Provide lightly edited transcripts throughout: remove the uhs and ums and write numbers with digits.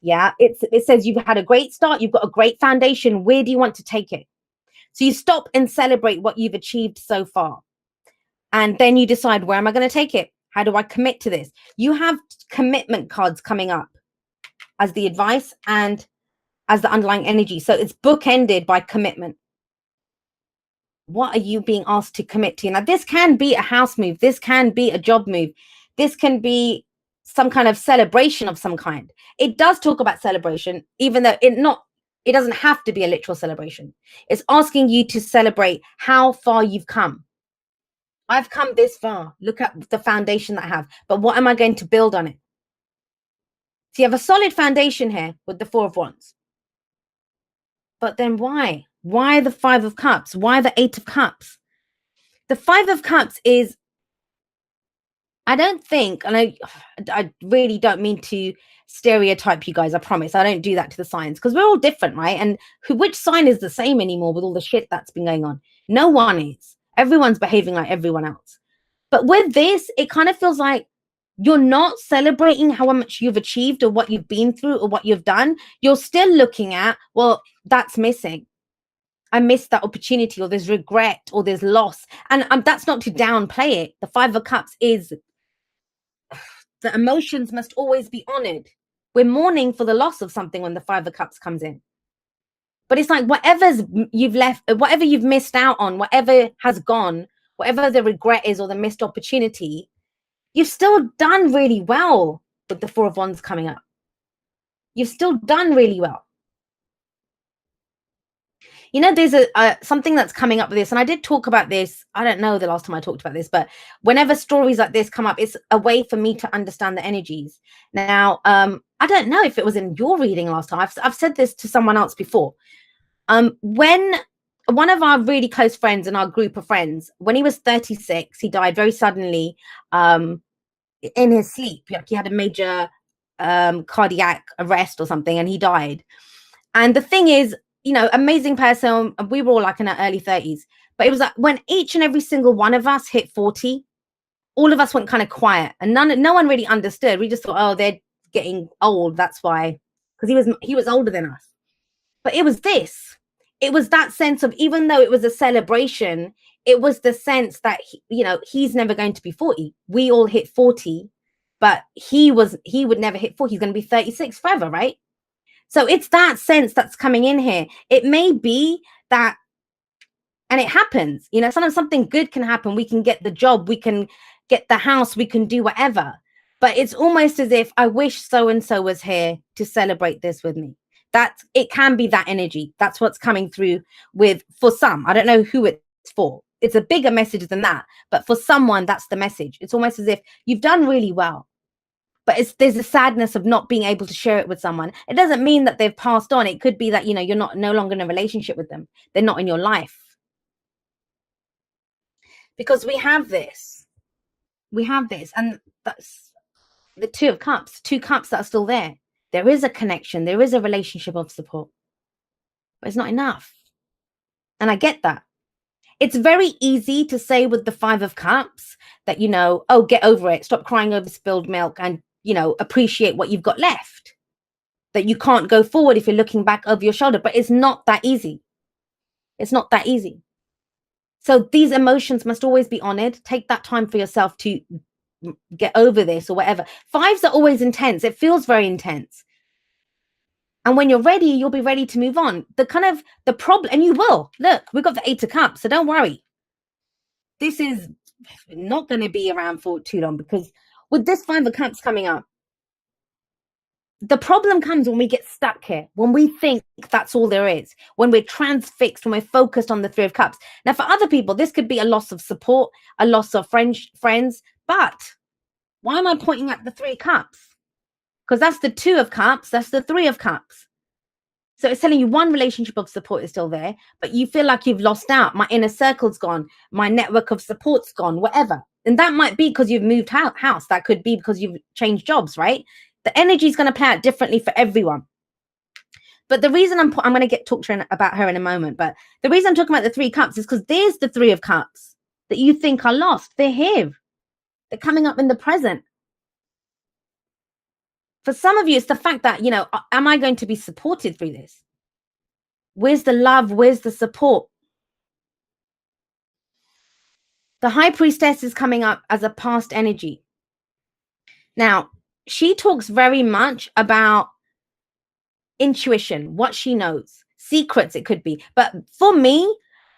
Yeah, it says you've had a great start, you've got a great foundation. Where do you want to take it? So you stop and celebrate what you've achieved so far. And then you decide, where am I going to take it? How do I commit to this? You have commitment cards coming up as the advice and as the underlying energy. So it's bookended by commitment. What are you being asked to commit to? Now, this can be a house move. This can be a job move. This can be some kind of celebration of some kind. It does talk about celebration, even though it doesn't have to be a literal celebration. It's asking you to celebrate how far you've come. I've come this far. Look at the foundation that I have. But what am I going to build on it? So you have a solid foundation here with the Four of Wands. But then why? Why the Five of Cups? Why the Eight of Cups? The Five of Cups is, I don't think, and I really don't mean to stereotype you guys, I promise. I don't do that to the signs because we're all different, right? And which sign is the same anymore with all the shit that's been going on? No one is. Everyone's behaving like everyone else. But with this, it kind of feels like you're not celebrating how much you've achieved or what you've been through or what you've done. You're still looking at, well, that's missing. I missed that opportunity, or there's regret, or there's loss. And that's not to downplay it. The Five of Cups is, the emotions must always be honored. We're mourning for the loss of something when the Five of Cups comes in. But it's like whatever you've missed out on, whatever has gone, whatever the regret is or the missed opportunity, you've still done really well with the Four of Wands coming up. You've still done really well. You know, there's something that's coming up with this, and I did talk about this. I don't know the last time I talked about this, but whenever stories like this come up, it's a way for me to understand the energies. Now, I don't know if it was in your reading last time. I've said this to someone else before. When one of our really close friends in our group of friends, when he was 36, he died very suddenly in his sleep. Like he had a major cardiac arrest or something, and he died. And the thing is, you know, amazing person. We were all like in our early 30s, but it was like when each and every single one of us hit 40, all of us went kind of quiet, and no one really understood. We just thought, oh, they're getting old, that's why, because he was older than us. But it was that sense of, even though it was a celebration, it was the sense that he's never going to be 40. We all hit 40, but he would never hit 40. He's going to be 36 forever, right? So it's that sense that's coming in here. It may be that, and it happens, sometimes something good can happen. We can get the job, we can get the house, we can do whatever. But it's almost as if, I wish so-and-so was here to celebrate this with me. It can be that energy. That's what's coming through for some. I don't know who it's for. It's a bigger message than that. But for someone, that's the message. It's almost as if you've done really well, but there's a sadness of not being able to share it with someone. It doesn't mean that they've passed on. It could be that, you're no longer in a relationship with them. They're not in your life. Because we have this, and that's the Two of Cups, 2 cups that are still there. There is a connection. There is a relationship of support, but it's not enough. And I get that. It's very easy to say with the Five of Cups that, oh, get over it. Stop crying over spilled milk, and, appreciate what you've got left. That you can't go forward if you're looking back over your shoulder, but it's not that easy. It's not that easy. So these emotions must always be honored. Take that time for yourself to get over this or whatever. Fives are always intense. It feels very intense. And when you're ready, you'll be ready to move on. The problem, and you will. Look, we've got the Eight of Cups, so don't worry. This is not going to be around for too long, because with this Five of Cups coming up, the problem comes when we get stuck here, when we think that's all there is, when we're transfixed, when we're focused on the Three of Cups. Now, for other people, this could be a loss of support, a loss of friends. But why am I pointing at the Three of Cups? Because that's the Two of Cups, that's the Three of Cups. So it's telling you one relationship of support is still there, but you feel like you've lost out. My inner circle's gone. My network of support's gone, whatever. And that might be because you've moved house. That could be because you've changed jobs, right? The energy is going to play out differently for everyone. But the reason I'm going to talk to her about her in a moment, but the reason I'm talking about the Three of Cups is because there's the Three of Cups that you think are lost. They're here. They're coming up in the present. For some of you, it's the fact that, am I going to be supported through this? Where's the love? Where's the support? The High Priestess is coming up as a past energy. Now, she talks very much about intuition, what she knows, secrets it could be. But for me,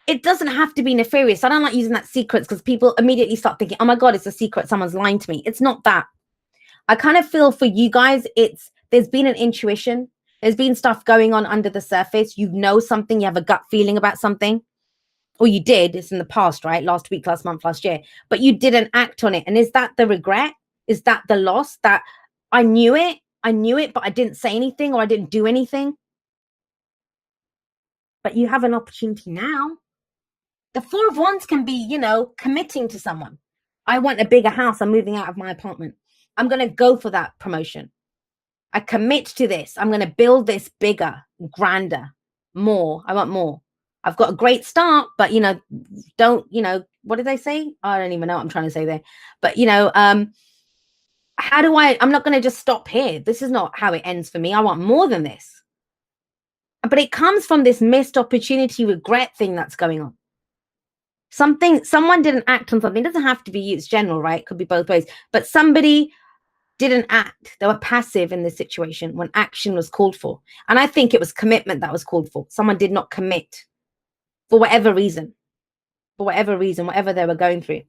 it doesn't have to be nefarious. I don't like using that secrets because people immediately start thinking, oh my God, it's a secret. Someone's lying to me. It's not that. I kind of feel for you guys, there's been an intuition. There's been stuff going on under the surface. You know something, you have a gut feeling about something. Or you did, it's in the past, right? Last week, last month, last year. But you didn't act on it. And is that the regret? Is that the loss? That I knew it, but I didn't say anything or I didn't do anything? But you have an opportunity now. The Four of Wands can be, committing to someone. I want a bigger house. I'm moving out of my apartment. I'm going to go for that promotion. I commit to this. I'm going to build this bigger, grander, more. I want more. I've got a great start, but, don't, what did they say? I don't even know what I'm trying to say there. But, I'm not going to just stop here. This is not how it ends for me. I want more than this. But it comes from this missed opportunity regret thing that's going on. Someone didn't act on something. It doesn't have to be you. It's general, right? It could be both ways. But somebody didn't act. They were passive in this situation when action was called for. And I think it was commitment that was called for. Someone did not commit for whatever reason, whatever they were going through.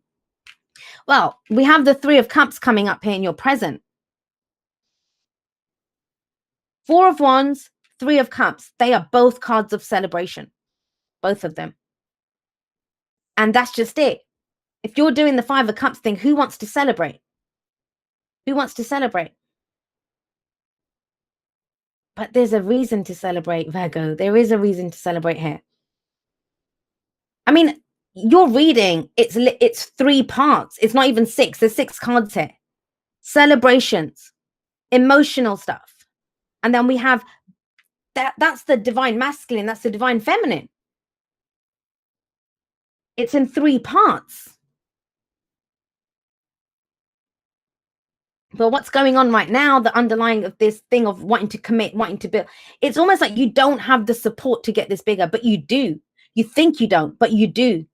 Well, we have the Three of Cups coming up here in your present. Four of Wands, Three of Cups. They are both cards of celebration, both of them. And that's just it. If you're doing the Five of Cups thing, who wants to celebrate? Who wants to celebrate? But there's a reason to celebrate, Virgo. There is a reason to celebrate here. I mean, your reading, it's 3 parts. It's not even 6. There's 6 cards here. Celebrations, emotional stuff. And then we have that's the divine masculine, that's the divine feminine. It's in 3 parts. But what's going on right now, the underlying of this thing of wanting to commit, wanting to build, it's almost like you don't have the support to get this bigger, but you do. You think you don't, but you do.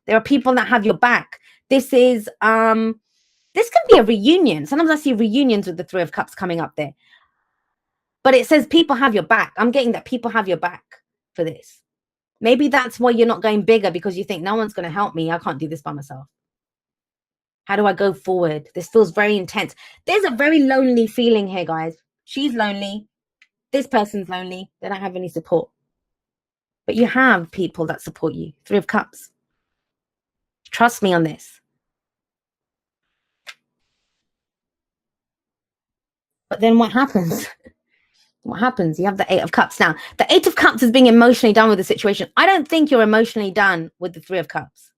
There are people that have your back. This is this can be a reunion. Sometimes I see reunions with the Three of Cups coming up there. But it says people have your back. I'm getting that people have your back for this. Maybe that's why you're not going bigger, because you think no one's going to help me. I can't do this by myself. How do I go forward? This feels very intense. There's a very lonely feeling here, guys. She's lonely. This person's lonely. They don't have any support. But you have people that support you. Three of Cups. Trust me on this. But then what happens? What happens? You have the Eight of Cups. Now, the Eight of Cups is being emotionally done with the situation. I don't think you're emotionally done with the Three of Cups.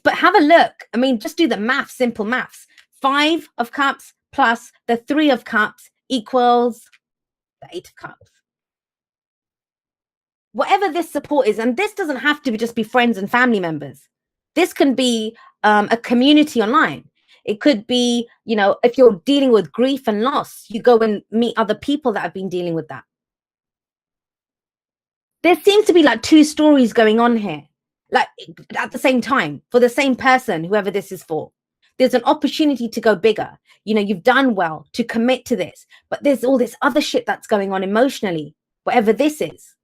But have a look. I mean, just do the math, simple maths. 5 of Cups plus the 3 of Cups equals the 8 of Cups. Whatever this support is, and this doesn't have to just be friends and family members. This can be a community online. It could be, if you're dealing with grief and loss, you go and meet other people that have been dealing with that. There seems to be like 2 stories going on here, like at the same time, for the same person, whoever this is for. There's an opportunity to go bigger. You've done well to commit to this, but there's all this other shit that's going on emotionally, whatever this is.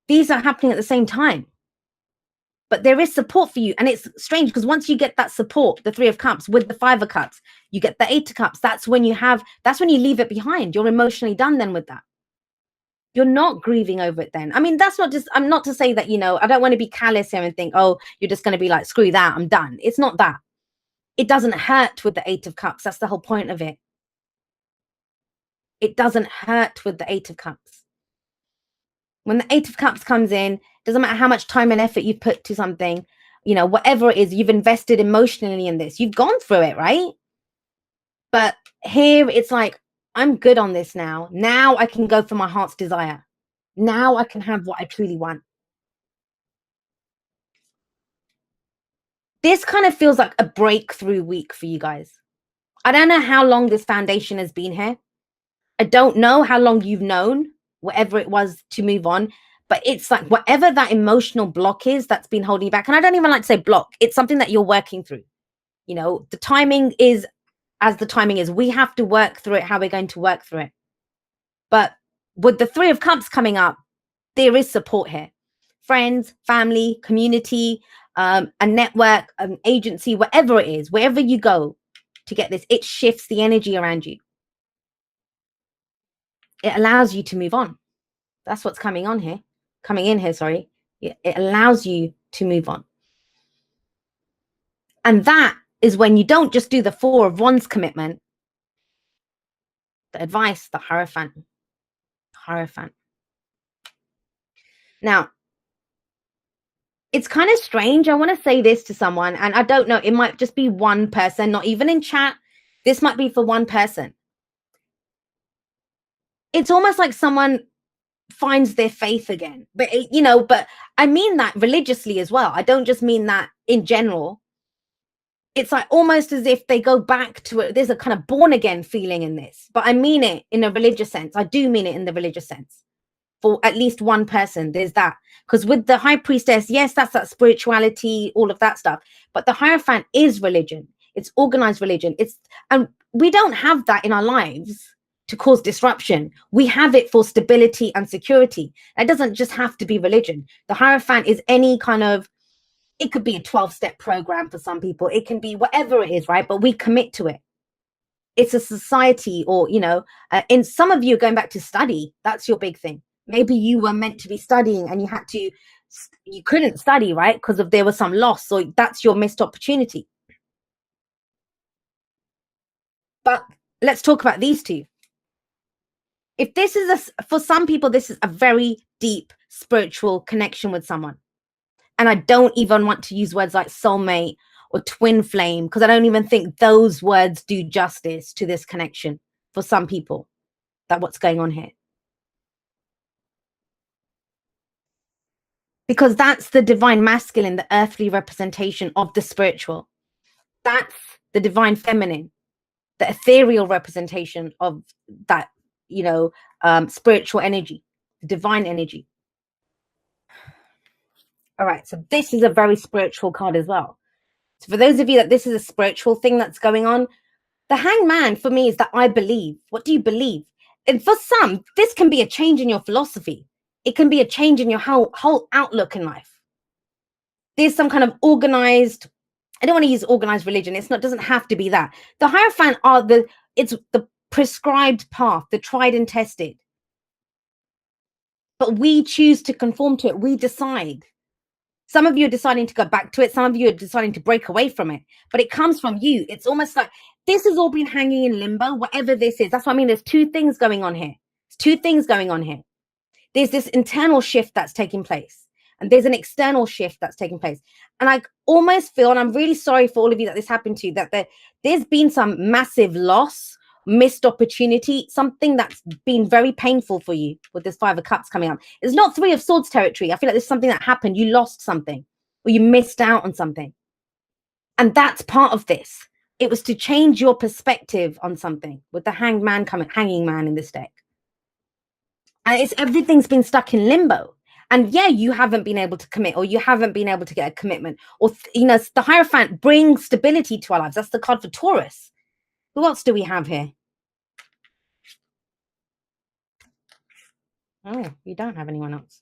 These are happening at the same time. But there is support for you. And it's strange because once you get that support, the 3 of Cups with the 5 of Cups, you get the 8 of Cups. That's when you leave it behind. You're emotionally done then with that. You're not grieving over it then. I mean, I'm not to say that, I don't want to be callous here and think, oh, you're just going to be like, screw that, I'm done. It's not that. It doesn't hurt with the 8 of Cups. That's the whole point of it. It doesn't hurt with the 8 of Cups. When the 8 of Cups comes in, doesn't matter how much time and effort you put to something, whatever it is, you've invested emotionally in this. You've gone through it, right? But here it's like, I'm good on this now. Now I can go for my heart's desire. Now I can have what I truly want. This kind of feels like a breakthrough week for you guys. I don't know how long this foundation has been here. I don't know how long you've known whatever it was to move on, but it's like whatever that emotional block is that's been holding you back. And I don't even like to say block, it's something that you're working through. You know, the timing is as the timing is. We have to work through it how we're going to work through it. But with the Three of Cups coming up, there is support here. Friends, family, community, a network, an agency, whatever it is, wherever you go to get this, it shifts the energy around you. It allows you to move on. That's what's coming in here, sorry. It allows you to move on. And that is when you don't just do the Four of Wands commitment, the advice, the Hierophant. Now, it's kind of strange. I want to say this to someone, and I don't know, it might just be one person, not even in chat. This might be for one person. It's almost like someone finds their faith again. But, you know, but I mean that religiously as well. I don't just mean that in general. It's like almost as if they go back to it. There's a kind of born again feeling in this, but I mean it in a religious sense. I do mean it in the religious sense. For at least one person, there's that. Because with the High Priestess, yes, that's that spirituality, all of that stuff. But the Hierophant is religion. It's organized religion. And we don't have that in our lives to cause disruption. We have it for stability and security. It doesn't just have to be religion. The Hierophant is any kind of, it could be a 12-step program for some people. It can be whatever it is, right? But we commit to it. It's a society, or, you know, in some of you going back to study, that's your big thing. Maybe you were meant to be studying and you couldn't study, right? Because there was some loss, so that's your missed opportunity. But let's talk about these two. If this is for some people, this is a very deep spiritual connection with someone. And I don't even want to use words like soulmate or twin flame, because I don't even think those words do justice to this connection for some people, that what's going on here. Because that's the divine masculine, the earthly representation of the spiritual. That's the divine feminine, the ethereal representation of that, you know, spiritual energy, divine energy. All right, so this is a very spiritual card as well. So for those of you that this is a spiritual thing that's going on, the Hanged Man for me is that I believe. What do you believe? And for some, this can be a change in your philosophy. It can be a change in your whole outlook in life. There's some kind of organized, I don't want to use organized religion. It doesn't have to be that. The Hierophant it's the prescribed path, the tried and tested. But we choose to conform to it. We decide. Some of you are deciding to go back to it. Some of you are deciding to break away from it. But it comes from you. It's almost like this has all been hanging in limbo, whatever this is. That's what I mean. There's two things going on here. There's this internal shift that's taking place. And there's an external shift that's taking place. And I almost feel, and I'm really sorry for all of you that this happened to, that there's been some massive loss, missed opportunity, something that's been very painful for you with this Five of Cups coming up. It's not Three of Swords territory. I feel like there's something that happened. You lost something, or you missed out on something. And that's part of this. It was to change your perspective on something with the Hanging Man in this deck. And everything's been stuck in limbo. And yeah, you haven't been able to commit, or you haven't been able to get a commitment, or, you know, the Hierophant brings stability to our lives. That's the card for Taurus. Who else do we have here? Oh, you don't have anyone else.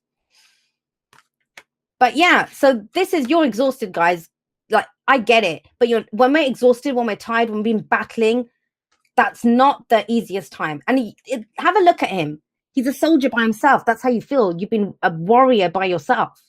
But yeah, so this is, you're exhausted, guys. Like, I get it. But when we're exhausted, when we're tired, when we've been battling, that's not the easiest time. And have a look at him. He's a soldier by himself. That's how you feel. You've been a warrior by yourself.